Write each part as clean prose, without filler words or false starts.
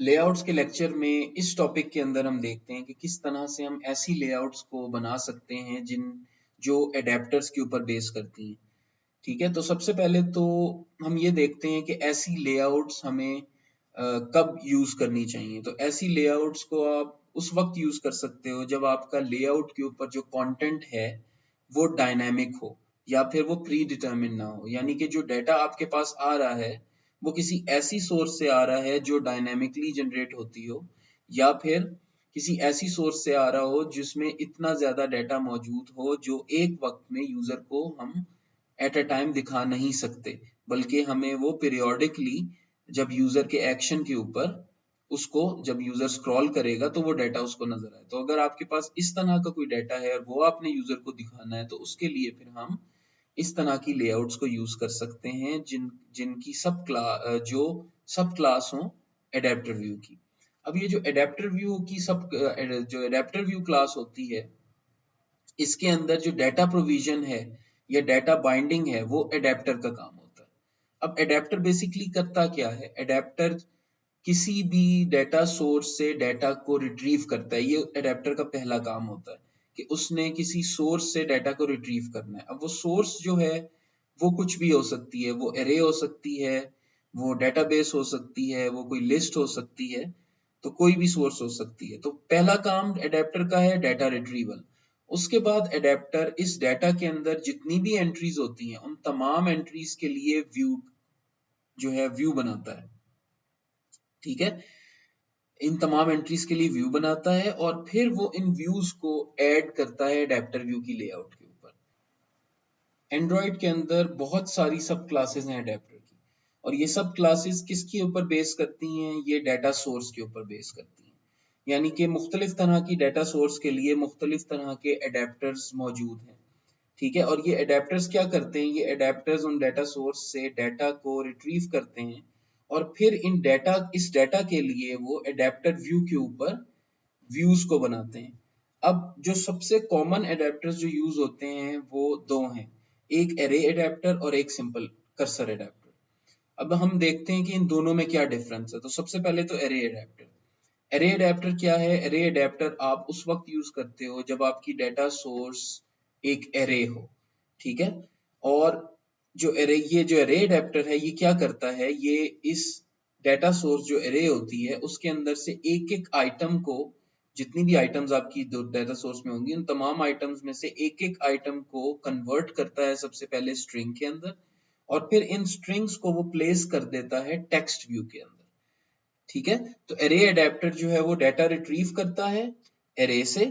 Layouts के lecture में इस टॉपिक के अंदर हम देखते हैं कि किस तरह से हम ऐसी लेआउट्स को बना सकते हैं जो एडेप्टर्स के ऊपर बेस करती हैं। ठीक है, तो सबसे पहले तो हम ये देखते हैं कि ऐसी लेआउट्स हमें कब यूज करनी चाहिए। तो ऐसी लेआउट्स को आप उस वक्त यूज कर सकते हो जब आपका लेआउट के ऊपर जो कंटेंट है वो डायनामिक हो या फिर वो प्री डिटर्मिन ना हो, यानी कि जो डाटा आपके पास आ रहा है वो किसी ऐसी सोर्स से आ रहा है जो डायनामिकली जनरेट होती हो, या फिर किसी ऐसी सोर्स से आ रहा हो जिसमें इतना ज्यादा डाटा मौजूद हो जो एक वक्त में यूजर को हम एट अ टाइम दिखा नहीं सकते, बल्कि हमें वो पीरियोडिकली जब यूजर के एक्शन के ऊपर उसको जब यूजर स्क्रॉल करेगा तो वो डाटा उसको नजर आए। तो अगर आपके पास इस तरह का कोई डाटा है और वो आपने यूजर को दिखाना है तो उसके लिए फिर हम इस तरह की लेआउट्स को यूज कर सकते हैं जिनकी सब क्लास हो एडेप्टर व्यू की। अब ये जो एडेप्टर व्यू की जो एडेप्टर व्यू क्लास होती है इसके अंदर जो डाटा प्रोविजन है या डाटा बाइंडिंग है वो एडेप्टर का काम होता है। अब एडेप्टर बेसिकली करता क्या है, एडेप्टर किसी भी डाटा सोर्स से डाटा को रिट्रीव करता है। ये एडेप्टर का पहला काम होता है कि उसने किसी सोर्स से डाटा को रिट्रीव करना है। अब वो सोर्स जो है वो कुछ भी हो सकती है, वो एरे हो सकती है, वो डेटाबेस हो सकती है, वो कोई लिस्ट हो सकती है, तो कोई भी सोर्स हो सकती है। तो पहला काम एडेप्टर का है डाटा रिट्रीवल। उसके बाद एडेप्टर इस डाटा के अंदर जितनी भी एंट्रीज होती हैं उन तमाम एंट्रीज के लिए व्यू बनाता है। ठीक है, इन तमाम एंट्रीज के लिए व्यू बनाता है और फिर वो इन व्यूज को ऐड करता है एडेप्टर व्यू की लेआउट के ऊपर। एंड्रॉइड के अंदर बहुत सारी सब क्लासेस हैं एडेप्टर की, और ये सब क्लासेस किसके ऊपर बेस करती हैं, ये डाटा सोर्स के ऊपर बेस करती हैं। यानी कि मुख्तलिफ तरह की डाटा सोर्स के लिए मुख्तलिफ तरह के एडेप्टर्स मौजूद हैं। ठीक है, और ये एडेप्टर्स क्या करते हैं, ये एडेप्टर्स उन डाटा सोर्स से डाटा को रिट्रीव करते हैं और फिर इस डाटा के लिए वो एडेप्टर व्यू के ऊपर व्यूज को बनाते हैं। अब जो सबसे कॉमन एडेप्टर्स जो यूज होते हैं वो दो हैं, एक एरे एडेप्टर और एक सिंपल कर्सर एडेप्टर। अब हम देखते हैं कि इन दोनों में क्या डिफरेंस है। तो सबसे पहले तो एरे एडेप्टर। एरे एडेप्टर क्या है, एरे एडेप्टर आप उस वक्त यूज करते हो जब आपकी डाटा सोर्स एक एरे हो। ठीक है, और जो एरे एडेप्टर है ये क्या करता है, ये इस डाटा सोर्स जो एरे होती है उसके अंदर से एक एक आइटम को, जितनी भी आइटम्स आपकी डाटा सोर्स में होंगी उन तमाम आइटम्स में से एक एक आइटम को कन्वर्ट करता है सबसे पहले स्ट्रिंग के अंदर, और फिर इन स्ट्रिंग्स को वो प्लेस कर देता है टेक्स्ट व्यू के अंदर। ठीक है, तो एरे एडेप्टर जो है वो डाटा रिट्रीव करता है एरे से,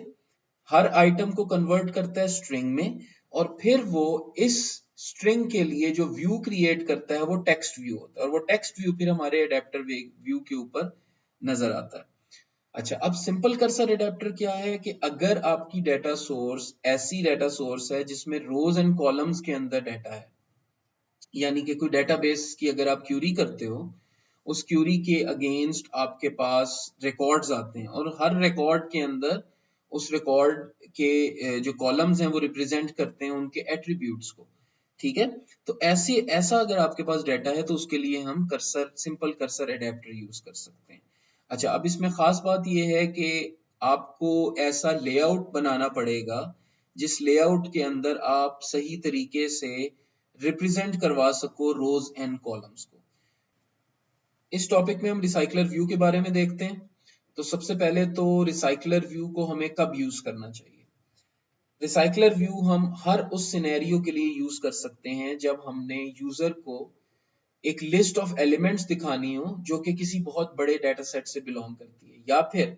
हर आइटम को कन्वर्ट करता है स्ट्रिंग में, और फिर वो इस स्ट्रिंग के लिए जो व्यू क्रिएट करता है वो टेक्स्ट व्यू होता है, और वो टेक्स्ट व्यू फिर हमारे एडेप्टर व्यू के ऊपर नजर आता है। अच्छा, अब सिंपल कर्सर एडेप्टर क्या है कि अगर आपकी डाटा सोर्स ऐसी डाटा सोर्स है जिसमें रोज एंड कॉलम्स के अंदर डाटा है, यानी कि कोई डेटाबेस की अगर आप क्यूरी करते हो, उस क्यूरी के अगेंस्ट आपके पास रिकॉर्ड्स आते हैं और हर रिकॉर्ड के अंदर उस रिकॉर्ड के जो कॉलम्स हैं वो रिप्रेजेंट करते हैं उनके एट्रीब्यूट्स को। ठीक है, तो ऐसा अगर आपके पास डाटा है तो उसके लिए हम सिंपल कर्सर एडेप्टर यूज कर सकते हैं। अच्छा, अब इसमें खास बात यह है कि आपको ऐसा लेआउट बनाना पड़ेगा जिस लेआउट के अंदर आप सही तरीके से रिप्रेजेंट करवा सको रोज एंड कॉलम्स को। इस टॉपिक में हम रिसाइकलर व्यू के बारे में देखते हैं। तो सबसे पहले तो रिसाइकलर व्यू को हमें कब यूज करना चाहिए। रिसाइकलर व्यू हम हर उस सिनेरियो के लिए यूज कर सकते हैं जब हमने यूजर को एक लिस्ट ऑफ एलिमेंट्स दिखानी हो जो कि किसी बहुत बड़े डाटा सेट से बिलोंग करती है, या फिर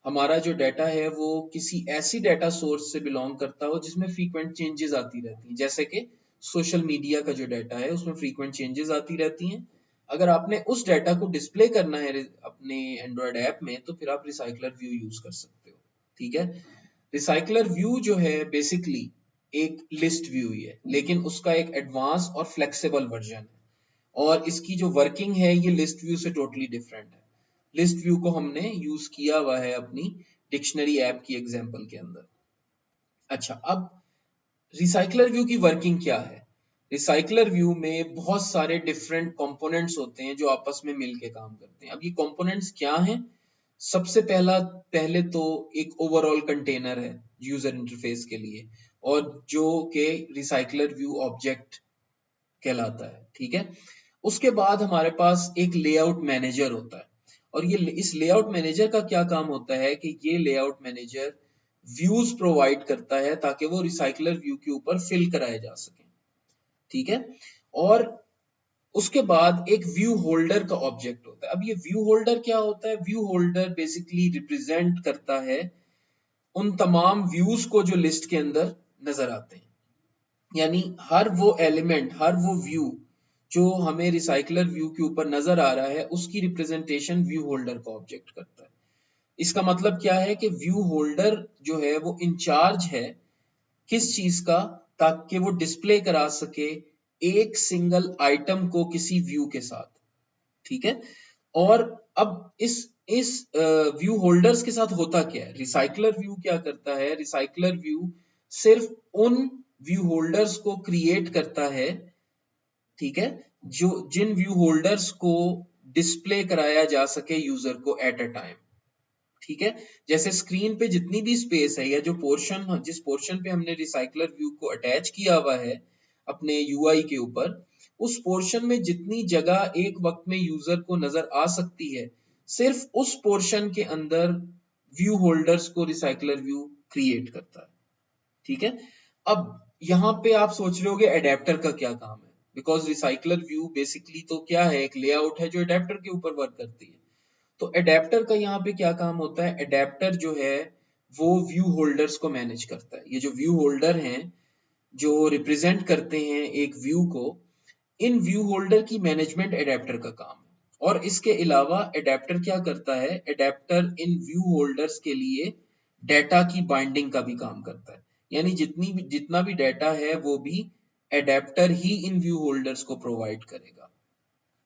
हमारा जो डाटा है वो किसी ऐसी डाटा सोर्स से बिलोंग करता हो जिसमें फ्रीक्वेंट चेंजेस आती रहती हैं, जैसे कि सोशल मीडिया का जो डाटा है उसमें फ्रीक्वेंट चेंजेस आती रहती हैं। अगर आपने उस डाटा को डिस्प्ले करना है अपने एंड्रॉयड ऐप में तो फिर आप रिसाइकलर व्यू यूज कर सकते हो। ठीक है, रिसाइकलर व्यू जो है बेसिकली एक लिस्ट व्यू ही है, लेकिन उसका एक एडवांस और फ्लेक्सिबल वर्जन है, और इसकी जो वर्किंग है ये लिस्ट व्यू से टोटली डिफरेंट है। लिस्ट व्यू को हमने यूज किया हुआ है अपनी डिक्शनरी ऐप की एग्जांपल के अंदर। अच्छा, अब रिसाइकलर व्यू की वर्किंग क्या है। रिसाइकलर व्यू में बहुत सारे डिफरेंट कंपोनेंट्स होते हैं जो आपस में मिलके काम करते हैं। अब ये कंपोनेंट्स क्या हैं? सबसे पहले तो एक ओवरऑल कंटेनर है यूजर इंटरफेस के लिए, और जो के रिसाइकलर व्यू ऑब्जेक्ट कहलाता है, ठीक है। उसके बाद हमारे पास एक लेआउट मैनेजर होता है, और ये इस लेआउट मैनेजर का क्या काम होता है कि ये लेआउट मैनेजर व्यूज प्रोवाइड करता है ताकि वो रिसाइकलर व्यू के ऊपर फिल कराए जा सके, ठीक है। और उसके बाद एक व्यू होल्डर का ऑब्जेक्ट होता है। अब ये व्यू होल्डर क्या होता है? व्यू होल्डर बेसिकली रिप्रेजेंट करता है उन तमाम व्यूज को जो लिस्ट के अंदर नजर आते हैं, यानी हर वो एलिमेंट, हर वो व्यू जो हमें रिसाइकलर व्यू के ऊपर नजर आ रहा है, उसकी रिप्रेजेंटेशन व्यू होल्डर का ऑब्जेक्ट करता है। इसका मतलब क्या है कि व्यू होल्डर जो है वो इंचार्ज है किस चीज का? ताकि वो डिस्प्ले करा सके एक सिंगल आइटम को किसी व्यू के साथ, ठीक है। और अब इस व्यू होल्डर्स के साथ होता क्या है? रिसाइकलर व्यू क्या करता है? रिसाइकलर व्यू सिर्फ उन व्यू होल्डर्स को क्रिएट करता है, ठीक है, जो जिन व्यू होल्डर्स को डिस्प्ले कराया जा सके यूजर को एट अ टाइम, ठीक है। जैसे स्क्रीन पे जितनी भी स्पेस है या जो पोर्शन, जिस पोर्शन पे हमने रिसाइकलर व्यू को अटैच किया हुआ है अपने यूआई के ऊपर, उस पोर्शन में जितनी जगह एक वक्त में यूजर को नजर आ सकती है, सिर्फ उस पोर्शन के अंदर व्यू होल्डर्स को रिसाइकलर व्यू क्रिएट करता है, ठीक है। अब यहाँ पे आप सोच रहे होगे एडेप्टर का क्या काम है, बिकॉज रिसाइकलर व्यू बेसिकली तो क्या है, एक लेआउट है जो एडेप्टर के ऊपर वर्क करती है। तो एडेप्टर का यहाँ पे क्या काम होता है? एडेप्टर जो है वो व्यू होल्डर्स को मैनेज करता है। ये जो व्यू होल्डर हैं जो रिप्रेजेंट करते हैं एक व्यू को, इन व्यू होल्डर की मैनेजमेंट एडेप्टर का काम है। और इसके अलावा एडेप्टर क्या करता है? एडेप्टर इन व्यू होल्डर्स के लिए डेटा की बाइंडिंग का भी काम करता है, यानी जितना भी डेटा है वो भी एडेप्टर ही इन व्यू होल्डर्स को प्रोवाइड करेगा।